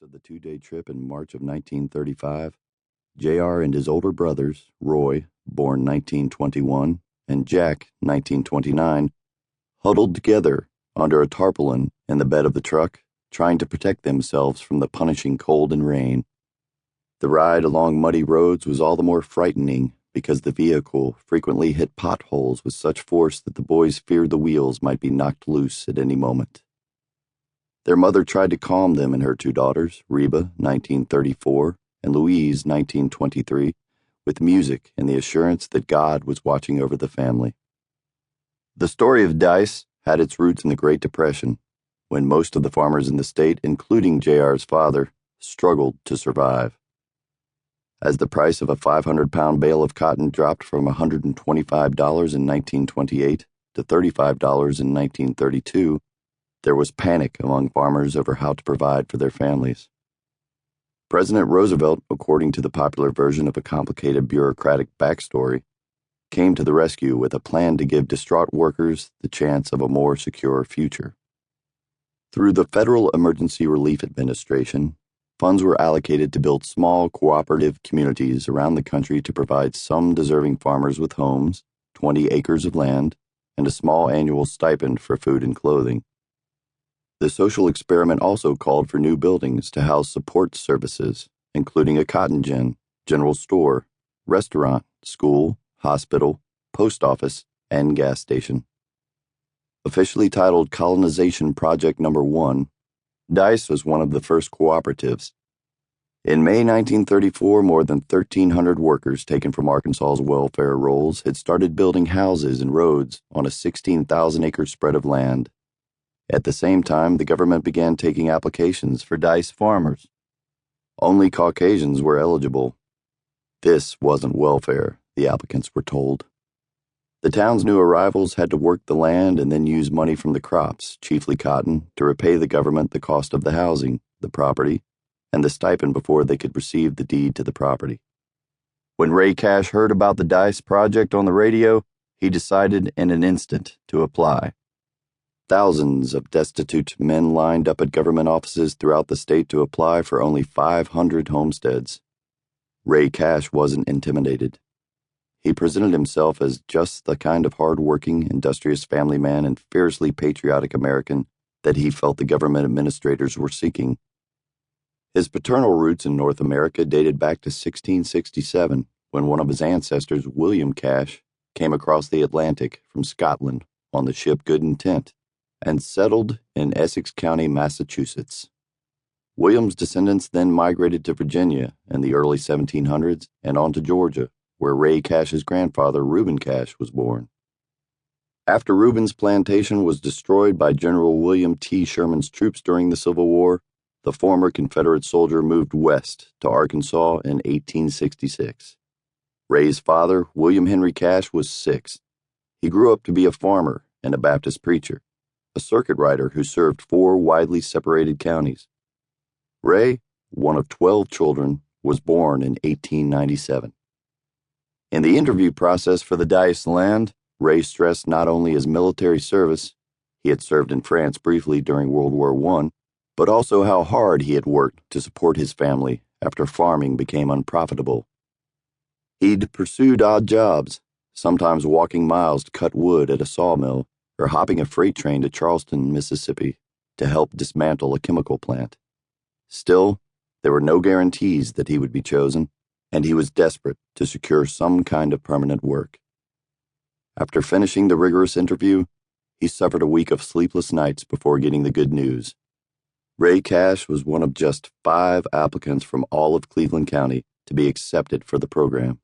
first of the two-day trip in March of 1935, J.R. and his older brothers, Roy, born 1921, and Jack, 1929, huddled together under a tarpaulin in the bed of the truck, trying to protect themselves from the punishing cold and rain. The ride along muddy roads was all the more frightening because the vehicle frequently hit potholes with such force that the boys feared the wheels might be knocked loose at any moment. Their mother tried to calm them and her two daughters, Reba, 1934, and Louise, 1923, with music and the assurance that God was watching over the family. The story of Dice had its roots in the Great Depression, when most of the farmers in the state, including J.R.'s father, struggled to survive. As the price of a 500-pound bale of cotton dropped from $125 in 1928 to $35 in 1932, there was panic among farmers over how to provide for their families. President Roosevelt, according to the popular version of a complicated bureaucratic backstory, came to the rescue with a plan to give distraught workers the chance of a more secure future. Through the Federal Emergency Relief Administration, funds were allocated to build small cooperative communities around the country to provide some deserving farmers with homes, 20 acres of land, and a small annual stipend for food and clothing. The social experiment also called for new buildings to house support services, including a cotton gin, general store, restaurant, school, hospital, post office, and gas station. Officially titled Colonization Project No. 1, DICE was one of the first cooperatives. In May 1934, more than 1,300 workers taken from Arkansas's welfare rolls had started building houses and roads on a 16,000-acre spread of land. At the same time, the government began taking applications for DICE farmers. Only Caucasians were eligible. This wasn't welfare, the applicants were told. The town's new arrivals had to work the land and then use money from the crops, chiefly cotton, to repay the government the cost of the housing, the property, and the stipend before they could receive the deed to the property. When Ray Cash heard about the DICE project on the radio, he decided in an instant to apply. Thousands of destitute men lined up at government offices throughout the state to apply for only 500 homesteads. Ray Cash wasn't intimidated. He presented himself as just the kind of hard-working, industrious family man and fiercely patriotic American that he felt the government administrators were seeking. His paternal roots in North America dated back to 1667, when one of his ancestors, William Cash, came across the Atlantic from Scotland on the ship Good Intent and settled in Essex County, Massachusetts. William's descendants then migrated to Virginia in the early 1700s and on to Georgia, where Ray Cash's grandfather, Reuben Cash, was born. After Reuben's plantation was destroyed by General William T. Sherman's troops during the Civil War, the former Confederate soldier moved west to Arkansas in 1866. Ray's father, William Henry Cash, was 6. He grew up to be a farmer and a Baptist preacher, a circuit rider who served 4 widely separated counties. Ray, one of 12 children, was born in 1897. In the interview process for the DICE land, Ray stressed not only his military service — he had served in France briefly during World War I — but also how hard he had worked to support his family after farming became unprofitable. He'd pursued odd jobs, sometimes walking miles to cut wood at a sawmill or hopping a freight train to Charleston, Mississippi, to help dismantle a chemical plant. Still, there were no guarantees that he would be chosen, and he was desperate to secure some kind of permanent work. After finishing the rigorous interview, he suffered a week of sleepless nights before getting the good news. Ray Cash was one of just 5 applicants from all of Cleveland County to be accepted for the program.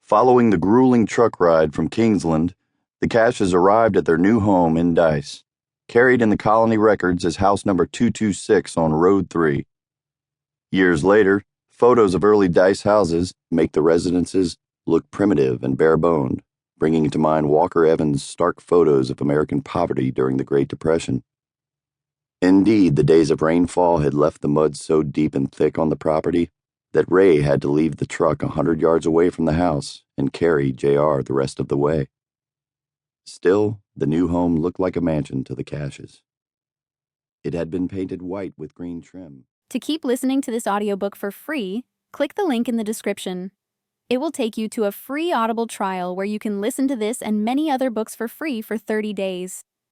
Following the grueling truck ride from Kingsland, the Cashes arrived at their new home in DICE, carried in the colony records as house number 226 on Road 3. Years later, photos of early DICE houses make the residences look primitive and bare-boned, bringing to mind Walker Evans' stark photos of American poverty during the Great Depression. Indeed, the days of rainfall had left the mud so deep and thick on the property that Ray had to leave the truck 100 yards away from the house and carry J.R. the rest of the way. Still, the new home looked like a mansion to the Cashes. It had been painted white with green trim. To keep listening to this audiobook for free, click the link in the description. It will take you to a free Audible trial where you can listen to this and many other books for free for 30 days.